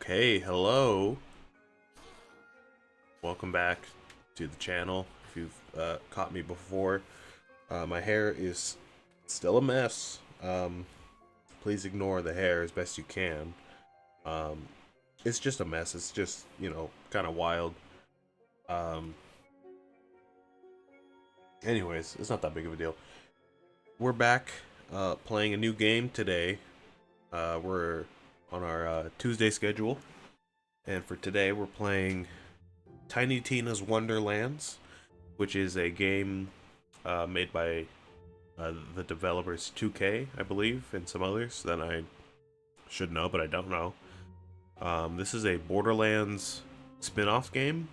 Okay, hello. Welcome back to the channel. If you've caught me before, my hair is still a mess. Please ignore the hair as best you can. Um, it's just a mess. It's just, kind of wild. Um, Anyways, it's not that big of a deal. We're back playing a new game today. We're on our Tuesday schedule. And for today, we're playing Tiny Tina's Wonderlands, which is a game made by the developers 2K, I believe, and some others that I should know, but I don't know. This is a Borderlands spin-off game,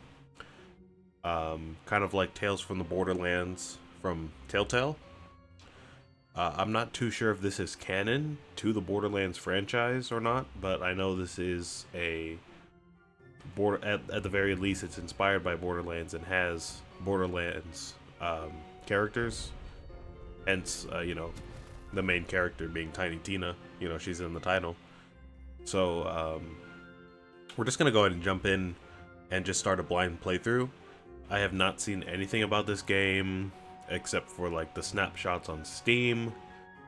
kind of like Tales from the Borderlands from Telltale. I'm not too sure if this is canon to the Borderlands franchise or not, but I know this is a at the very least, it's inspired by Borderlands and has Borderlands characters. Hence, the main character being Tiny Tina. She's in the title. So, we're just gonna go ahead and jump in and just start a blind playthrough. I have not seen anything about this game except for like the snapshots on Steam,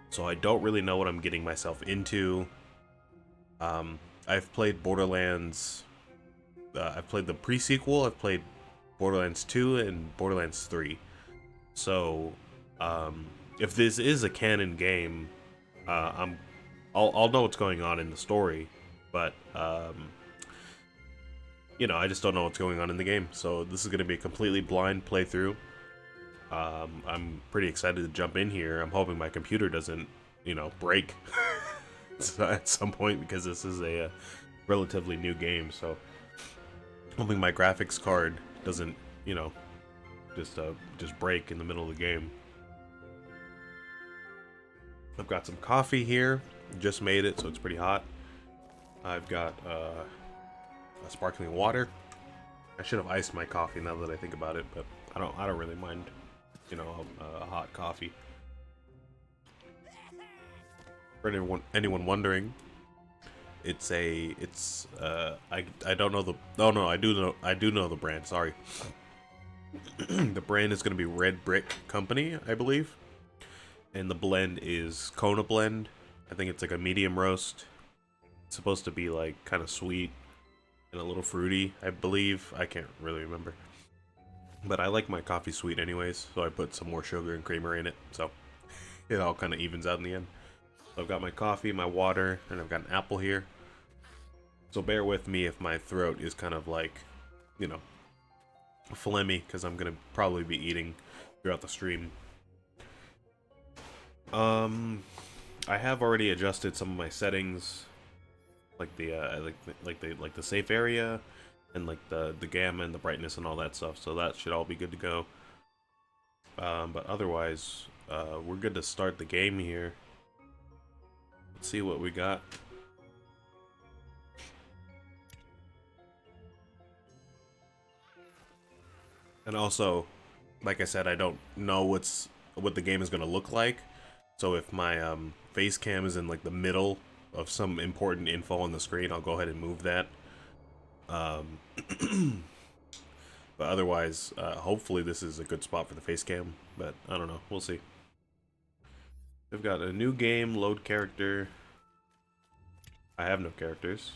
so I don't really know what I'm getting myself into. I've played Borderlands. I've played the pre-sequel. I've played Borderlands 2 and Borderlands 3. So, if this is a canon game, I'll know what's going on in the story, but I just don't know what's going on in the game. So this is going to be a completely blind playthrough. I'm pretty excited to jump in here. I'm hoping my computer doesn't, break at some point because this is a relatively new game. So hoping my graphics card doesn't, just break in the middle of the game. I've got some coffee here. Just made it, so it's pretty hot. I've got a sparkling water. I should have iced my coffee now that I think about it, but I don't really mind, a hot coffee. For anyone wondering, I don't know the I do know the brand. Sorry. The brand is going to be Red Brick Company, I believe. And the blend is Kona blend. I think it's like a medium roast. It's supposed to be like kind of sweet and a little fruity, I believe. I can't really remember. But I like my coffee sweet anyways, so I put some more sugar and creamer in it. So it all kind of evens out in the end. So I've got my coffee, my water, and I've got an apple here. So bear with me if my throat is kind of like, phlegmy, because I'm going to probably be eating throughout the stream. I have already adjusted some of my settings, like the safe area, and like the gamma and the brightness and all that stuff. So that should all be good to go. But otherwise, we're good to start the game here. Let's see what we got. And also, like I said, I don't know what the game is gonna look like. So if my face cam is in like the middle of some important info on the screen, I'll go ahead and move that. But otherwise, hopefully this is a good spot for the face cam. But I don't know. We'll see. We've got a new game, load character. I have no characters.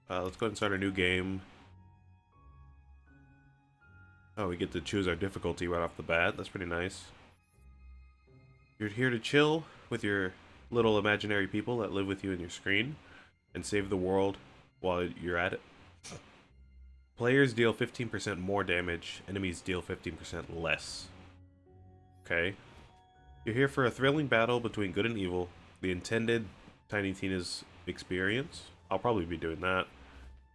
Let's go ahead and start a new game. Oh, we get to choose our difficulty right off the bat. That's pretty nice. You're here to chill with your little imaginary people that live with you in your screen and save the world while you're at it. Players deal 15% more damage, enemies deal 15% less. Okay. You're here for a thrilling battle between good and evil, the intended Tiny Tina's experience. I'll probably be doing that.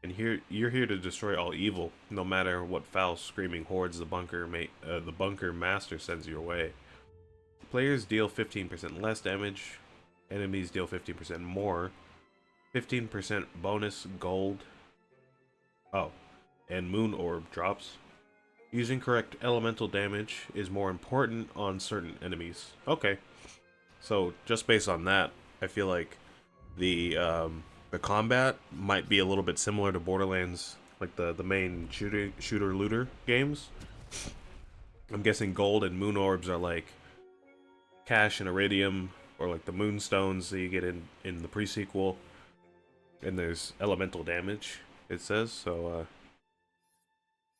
And you're here to destroy all evil, no matter what foul screaming hordes the bunker master sends your way. Players deal 15% less damage, enemies deal 15% more, 15% bonus gold. Oh, and moon orb drops. Using correct elemental damage is more important on certain enemies. Okay, so just based on that, I feel like The combat might be a little bit similar to Borderlands, like the main shooter looter games. I'm guessing gold and moon orbs are like cash and iridium, or like the moonstones that you get in the pre-sequel. And there's elemental damage, it says, so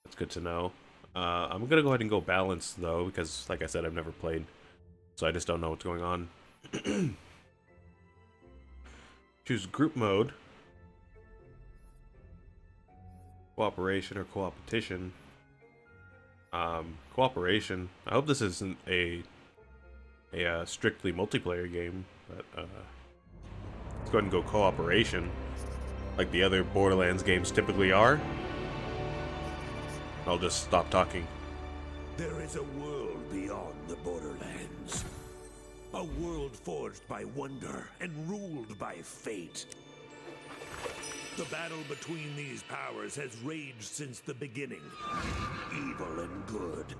that's good to know. I'm gonna go ahead and go balanced though, because like I said, I've never played, so I just don't know what's going on. Choose group mode, cooperation or co-opetition. Cooperation. I hope this isn't a strictly multiplayer game, but let's go ahead and go cooperation, like the other Borderlands games typically are. I'll just stop talking. There is a world beyond the Borderlands. A world forged by wonder and ruled by fate. The battle between these powers has raged since the beginning. Evil and good.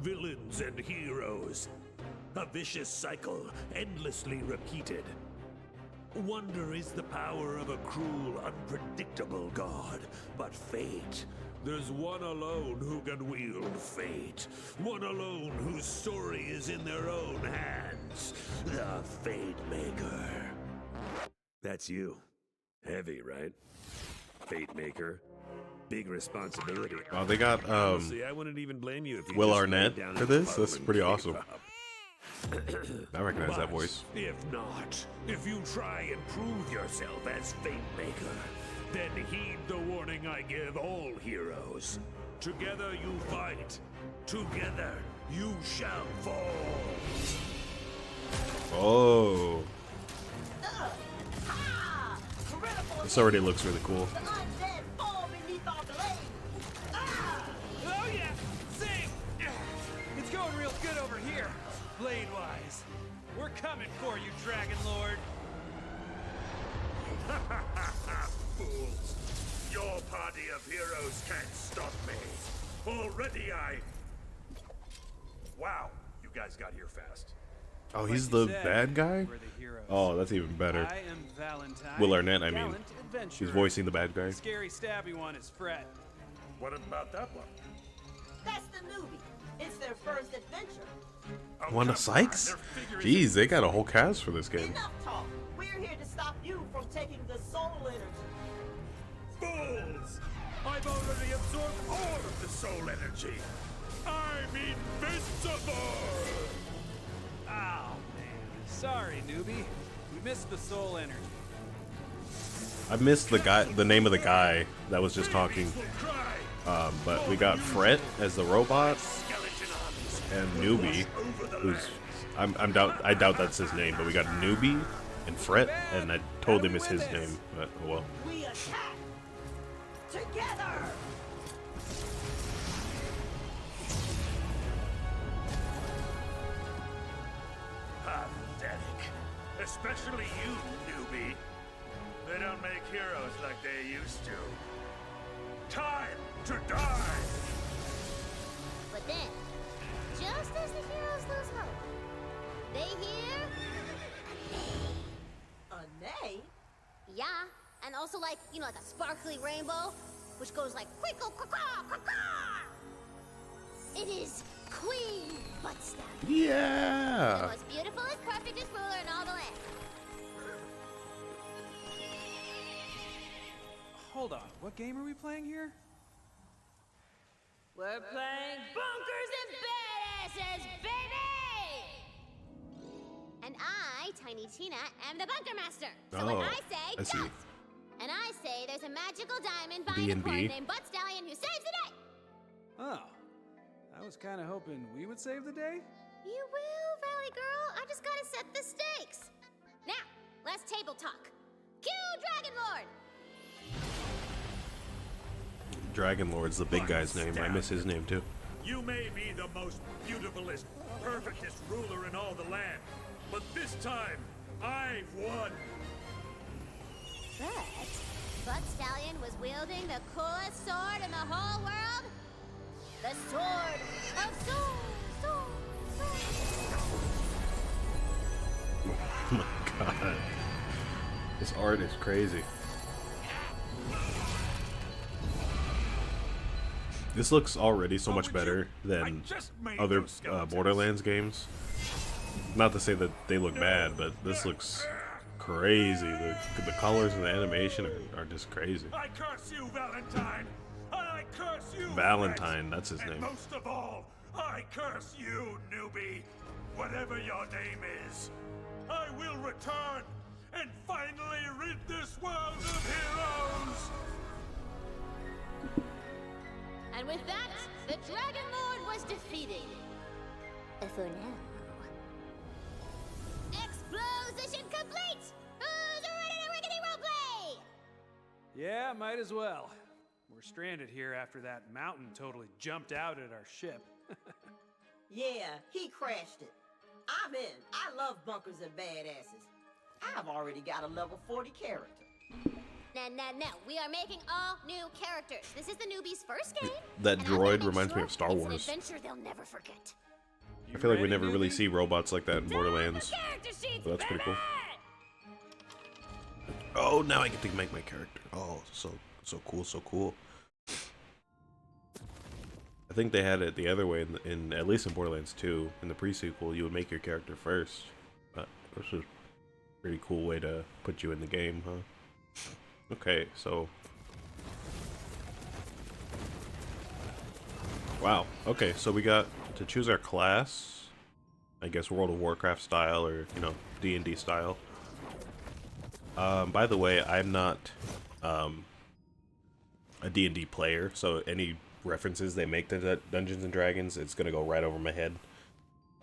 Villains and heroes. A vicious cycle, endlessly repeated. Wonder is the power of a cruel, unpredictable god. But fate, there's one alone who can wield fate. One alone whose story is in their own hands. The Fate Maker. That's you. Heavy, right? Fate Maker. Big responsibility. Oh, they got Honestly, I wouldn't even blame you if you Will just Arnett laid down for and this. followed That's and pretty gave awesome. up. I recognize that But voice. if not, if you try and prove yourself as Fate Maker, then heed the warning I give all heroes. Together you fight. Together you shall fall. Oh, this already looks really cool. Oh yeah, same. It's going real good over here, blade-wise. We're coming for you, Dragon Lord. Fools! Your party of heroes can't stop me. Already Wow, you guys got here fast. Oh, he's Like the you said, bad guy? we're the heroes. Oh, that's even better. I am Valentine. Will Arnett, I mean. gallant adventurer. He's voicing the bad guy. The scary stabby one is Fred. What about that one? That's the newbie. It's their first adventure. Oh, Wanda come Sykes? on, their figure Jeez, they got a whole cast for this game. Enough talk. We're here to stop you from taking the soul energy. Fools! I've already absorbed all of the soul energy. I'm invincible! Oh man, sorry, newbie. We missed the soul energy. I missed the name of the guy that was just talking. Babies will cry. But we got Fret as the robot Skeleton armies and will Newbie, rush over the who's land. I doubt that's his name, but we got Newbie and Fret, and I totally missed his name. But oh well. We attack together. Pathetic. Especially you, newbie. They don't make heroes like they used to. Time to die! But then, just as the heroes lose hope, they hear A nay? yeah, and also like, you know, like a sparkly rainbow, which goes like quickle caw caw caw. It is Queen Buttstab, the Yeah. most beautiful and perfectest ruler in all the land. Hold on, what game are we playing here? We're playing Bunkers and badasses, baby! And I, Tiny Tina, am the bunker master. So when Oh, I say I see. dust, and I say there's a magical diamond behind a B&B. coin named Butt Stallion who saves the day. Oh, I was kind of hoping we would save the day. You will, Valley Girl. I just gotta set the stakes. Now, let's table talk. Cue Dragon Lord. Dragon Lord's the big guy's name. I miss his name too. You may be the most beautifulest, perfectest ruler in all the land, but this time, I've won. But Butt Stallion was wielding the coolest sword in the whole world. The Sword of Soul. Oh my god. This art is crazy. This looks already so much better than other Borderlands games. Not to say that they look bad, but this looks crazy. The colors and the animation are just crazy. I curse you, Valentine. I curse you, Valentine, that's his and name. most of all, I curse you, newbie. Whatever your name is, I will return and finally rid this world of heroes. And with that, the Dragon Lord was defeated. For now. Exposition complete! Who's ready to riggedy roleplay? Yeah, might as well. We're stranded here after that mountain totally jumped out at our ship. Yeah, he crashed it. I'm in. I love bunkers and badasses. I've already got a level 40 character. No. We are making all new characters. This is the newbie's first game. That and I'm gonna droid make reminds me sure of Star it's Wars. an adventure they'll never forget. I feel like we ready, never really newbie? see robots like that in Borderlands. Character sheets, So that's pretty cool. baby! Oh, now I get to make my character. Oh, so cool. I think they had it the other way in at least in Borderlands 2. In the pre-sequel, you would make your character first. But this is a pretty cool way to put you in the game, huh? Okay, so wow. Okay, so we got to choose our class. I guess World of Warcraft style, or D&D style. By the way, I'm not a D&D player, so any references they make to Dungeons and Dragons, it's gonna go right over my head.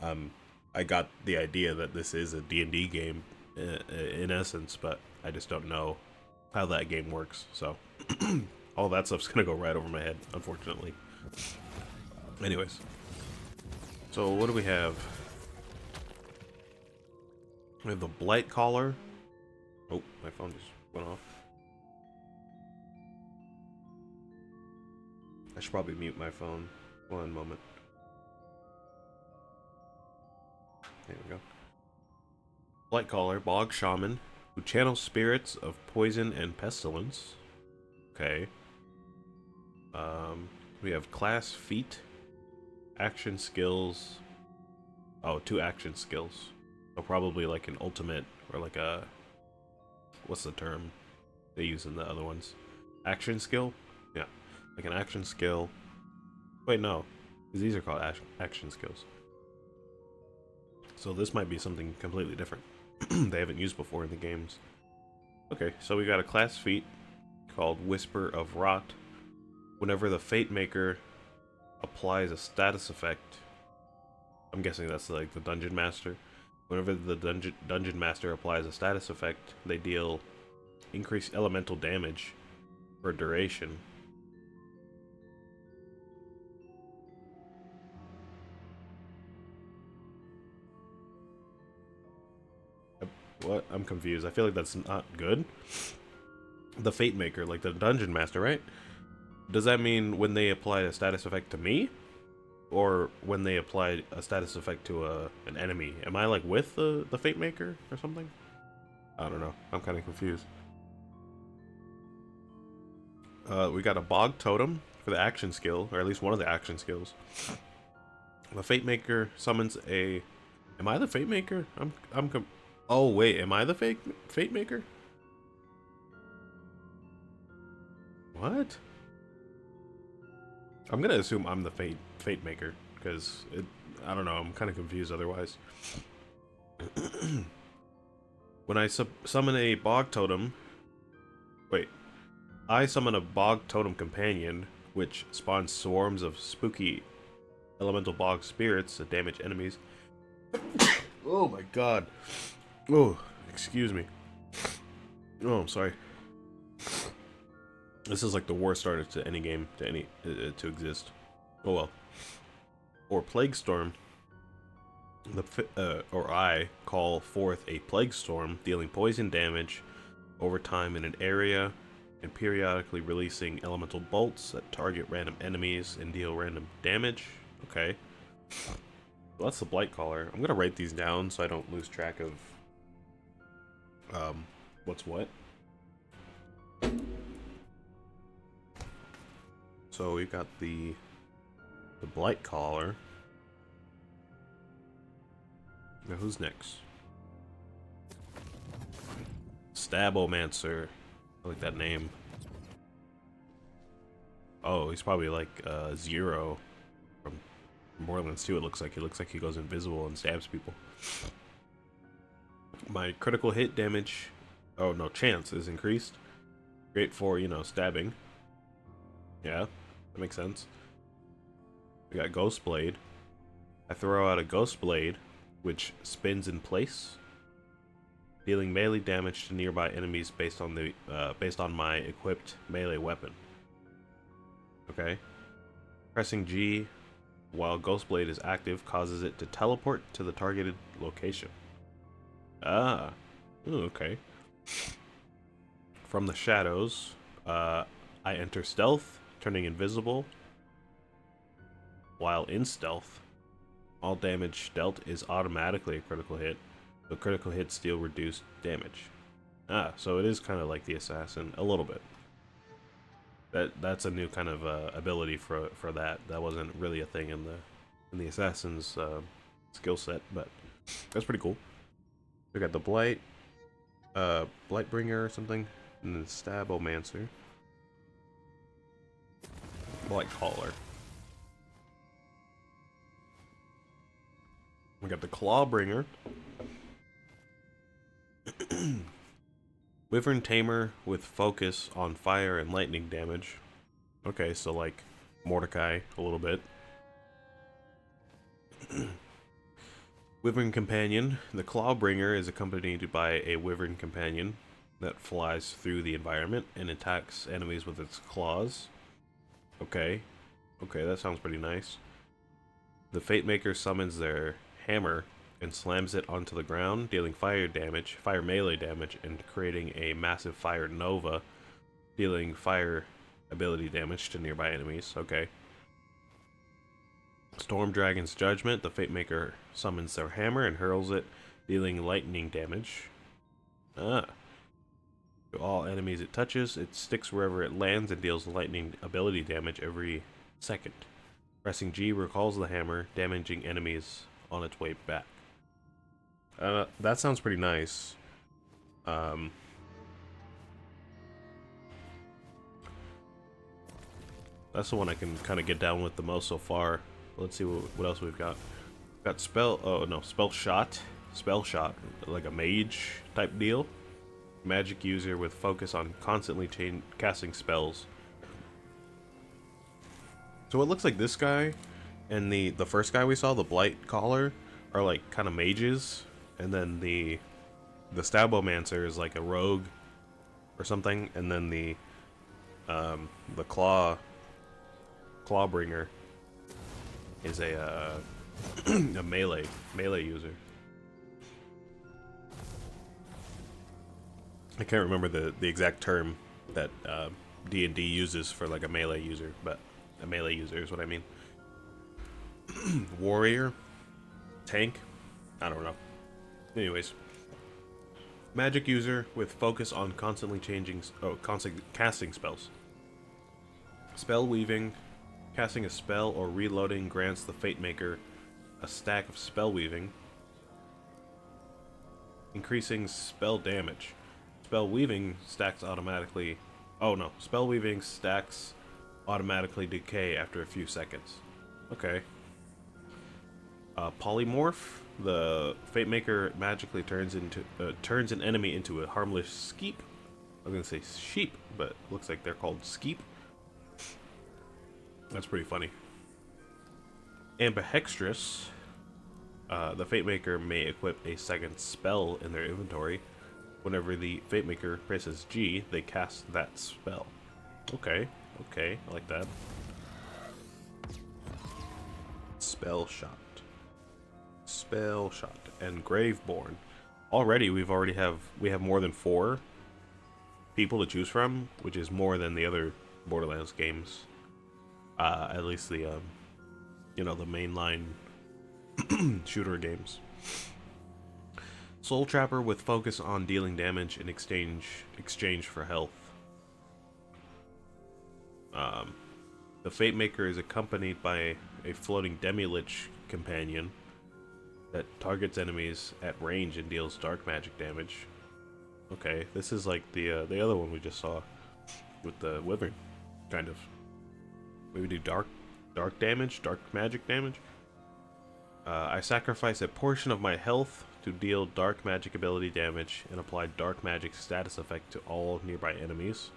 I got the idea that this is a D&D game in essence, but I just don't know how that game works, so all that stuff's gonna go right over my head, unfortunately. Anyways, so what do we have? We have the Blight Collar. Oh, my phone just went off. I should probably mute my phone. One moment. There we go. Blight Collar, Bog Shaman, who channels spirits of poison and pestilence. Okay. We have class feat, action skills. Oh, 2 action skills. So probably like an ultimate or like a, what's the term they use in the other ones? Action skill? Yeah, like an action skill. Wait, no, because these are called action skills. So this might be something completely different. They haven't used before in the games. Okay, so we got a class feat called Whisper of Rot. Whenever the Fate Maker applies a status effect, I'm guessing that's like the Dungeon Master. Whenever the Dungeon Master applies a status effect, they deal increased elemental damage for a duration. What? I'm confused. I feel like that's not good. The Fate Maker, like the Dungeon Master, right? Does that mean when they apply a status effect to me? Or when they apply a status effect to an enemy? Am I like with the Fate Maker or something? I don't know. I'm kind of confused. We got a Bog Totem for the action skill, or at least one of the action skills. The Fate Maker summons a... Am I the Fate Maker? Oh wait, am I the Fate Maker? What? I'm gonna assume I'm the Fate Maker, because I don't know, I'm kind of confused otherwise. When I summon a Bog Totem... Wait. I summon a Bog Totem Companion, which spawns swarms of spooky elemental bog spirits that damage enemies. Oh my god. Oh, excuse me. Oh, I'm sorry. This is like the worst starter to any game to exist. Oh well. Or Plague Storm. I call forth a Plague Storm, dealing poison damage over time in an area, and periodically releasing elemental bolts that target random enemies and deal random damage. Okay. Well, that's the Blight Collar. I'm gonna write these down so I don't lose track of What's what? So we got the Blight Caller. Now who's next? Stabomancer. I like that name. Oh, he's probably like Zero from Borderlands 2. It looks like he goes invisible and stabs people. My critical hit damage, oh no, chance is increased. Great for, you know, stabbing. Yeah, that makes sense. We got Ghost Blade. I throw out a Ghost Blade, which spins in place, dealing melee damage to nearby enemies based on my equipped melee weapon. Okay. Pressing G while Ghost Blade is active causes it to teleport to the targeted location. Ah. Ooh, okay. From the shadows, I enter stealth, turning invisible. While in stealth, all damage dealt is automatically a critical hit. The critical hits deal reduced damage. Ah, so it is kind of like the assassin, a little bit. That's a new kind of ability for that. That wasn't really a thing in the assassin's skill set, but that's pretty cool. We got the Blightbringer or something, and then Stabomancer, Blight Caller. We got the Clawbringer, Wyvern Tamer with focus on fire and lightning damage. Okay, so like Mordecai a little bit. Wyvern Companion. The Clawbringer is accompanied by a Wyvern Companion that flies through the environment and attacks enemies with its claws. Okay. Okay, that sounds pretty nice. The Fate Maker summons their hammer and slams it onto the ground, dealing fire melee damage, and creating a massive fire nova, dealing fire ability damage to nearby enemies. Okay. Storm Dragon's Judgment. The Fate Maker summons their hammer and hurls it, dealing lightning damage. Ah. To all enemies it touches, it sticks wherever it lands and deals lightning ability damage every second. Pressing G recalls the hammer, damaging enemies on its way back. That sounds pretty nice. That's the one I can kind of get down with the most so far. Let's see what else we've got. Got Spell Shot, like a mage type deal. Magic user with focus on constantly casting spells. So it looks like this guy and the first guy we saw, the Blight Caller, are like kind of mages, and then the Stabomancer is like a rogue or something, and then the Clawbringer is a a melee user. I can't remember the exact term that D&D uses for like a melee user, but a melee user is what I mean. Warrior, tank, I don't know. Anyways, magic user with focus on constantly casting spells. Spell weaving. Casting a spell or reloading grants the Fate Maker a stack of spell weaving, increasing spell damage. Spell weaving stacks automatically. Oh no, spell weaving stacks automatically decay after a few seconds. Okay. Polymorph. The Fate Maker magically turns an enemy into a harmless skeep. I was gonna say sheep, but looks like they're called skeep. That's pretty funny. Ambihextrous. The Fate Maker may equip a second spell in their inventory. Whenever the Fate Maker presses G, they cast that spell. Okay, I like that. Spell Shot, and Graveborn. Already, we have more than 4 people to choose from, which is more than the other Borderlands games. At least the the mainline shooter games. Soul Trapper with focus on dealing damage in exchange for health. The Fate Maker is accompanied by a floating Demi-Lich companion that targets enemies at range and deals dark magic damage. Okay, this is like the other one we just saw with the Wyvern, kind of. Maybe do dark damage, dark magic damage. I sacrifice a portion of my health to deal dark magic ability damage and apply dark magic status effect to all nearby enemies.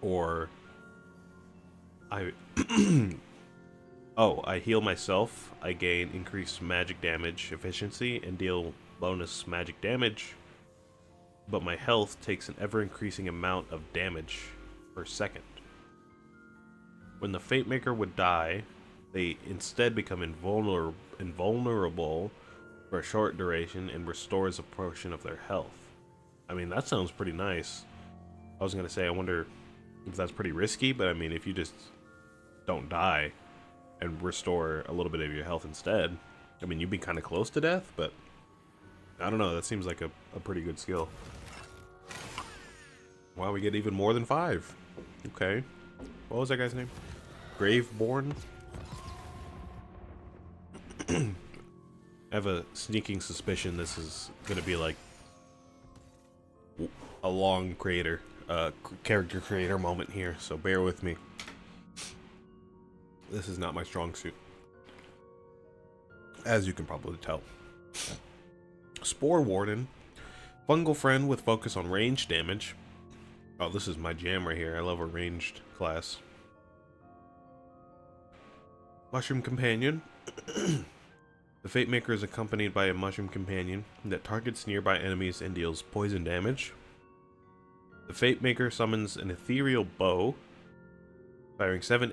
Or I I heal myself. I gain increased magic damage efficiency and deal bonus magic damage, but my health takes an ever-increasing amount of damage per second. When the Fate Maker would die, they instead become invulnerable for a short duration and restores a portion of their health. I mean, that sounds pretty nice. I was gonna say, I wonder if that's pretty risky, but I mean, if you just don't die and restore a little bit of your health instead, I mean, you'd be kind of close to death, but I don't know, that seems like a pretty good skill. Wow, we get even more than 5. Okay. What was that guy's name? Graveborn? I have a sneaking suspicion this is gonna be like a long character creator moment here, so bear with me. This is not my strong suit, as you can probably tell. Spore Warden, fungal friend with focus on range damage. Oh, this is my jam right here. I love a ranged class. Mushroom Companion. The Fate Maker is accompanied by a Mushroom Companion that targets nearby enemies and deals poison damage. The Fate Maker summons an ethereal bow, firing 7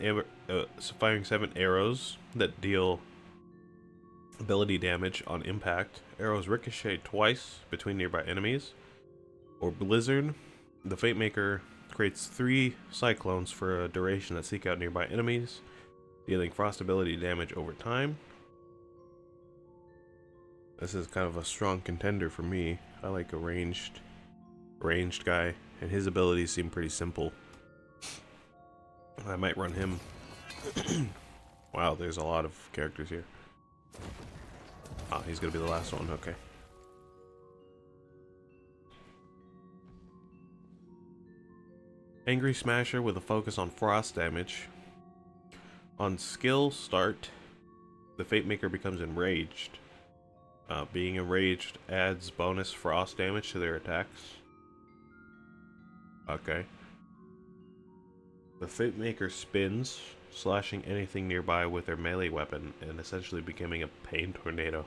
arrows that deal ability damage on impact. Arrows ricochet twice between nearby enemies. Or Blizzard. The Fate Maker creates 3 cyclones for a duration that seek out nearby enemies, dealing frost ability damage over time. This is kind of a strong contender for me. I like a ranged guy, and his abilities seem pretty simple. I might run him. Wow, there's a lot of characters here. Ah, he's gonna be the last one, okay. Angry Smasher with a focus on frost damage. On skill start, the Fate Maker becomes enraged. Being enraged adds bonus frost damage to their attacks. Okay. The Fate Maker spins, slashing anything nearby with their melee weapon and essentially becoming a pain tornado.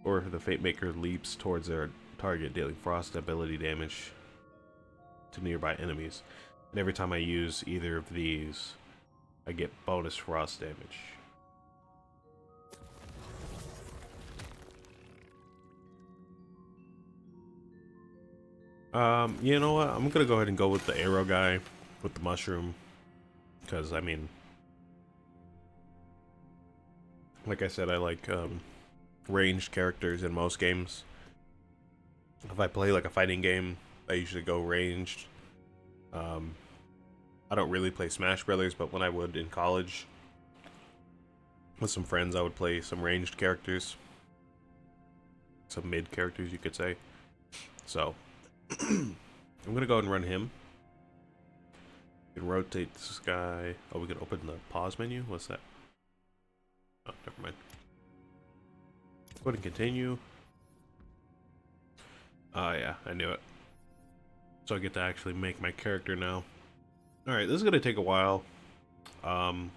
Or the Fate Maker leaps towards their target, dealing frost ability damage to nearby enemies. And every time I use either of these, I get bonus frost damage. You know what? I'm gonna go ahead and go with the arrow guy with the mushroom, because I mean, like I said, I like ranged characters in most games. If I play like a fighting game, I usually go ranged. I don't really play Smash Brothers, but when I would in college with some friends, I would play some ranged characters, some mid characters, you could say. So I'm gonna go ahead and run him. We can rotate this guy. Oh, we can open the pause menu. What's that? Oh, never mind. Go ahead and continue. Oh yeah, I knew it. So I get to actually make my character now. Alright, this is gonna take a while. If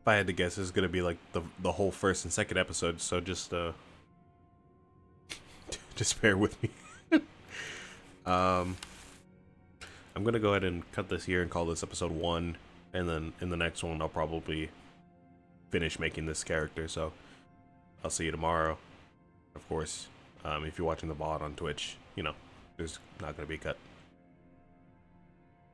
I had to guess, this is gonna be like the whole first and second episode, so just just bear with me. I'm gonna go ahead and cut this here and call this episode 1, and then in the next one I'll probably finish making this character, so I'll see you tomorrow. Of course, if you're watching the VOD on Twitch, you know, there's not gonna be a cut.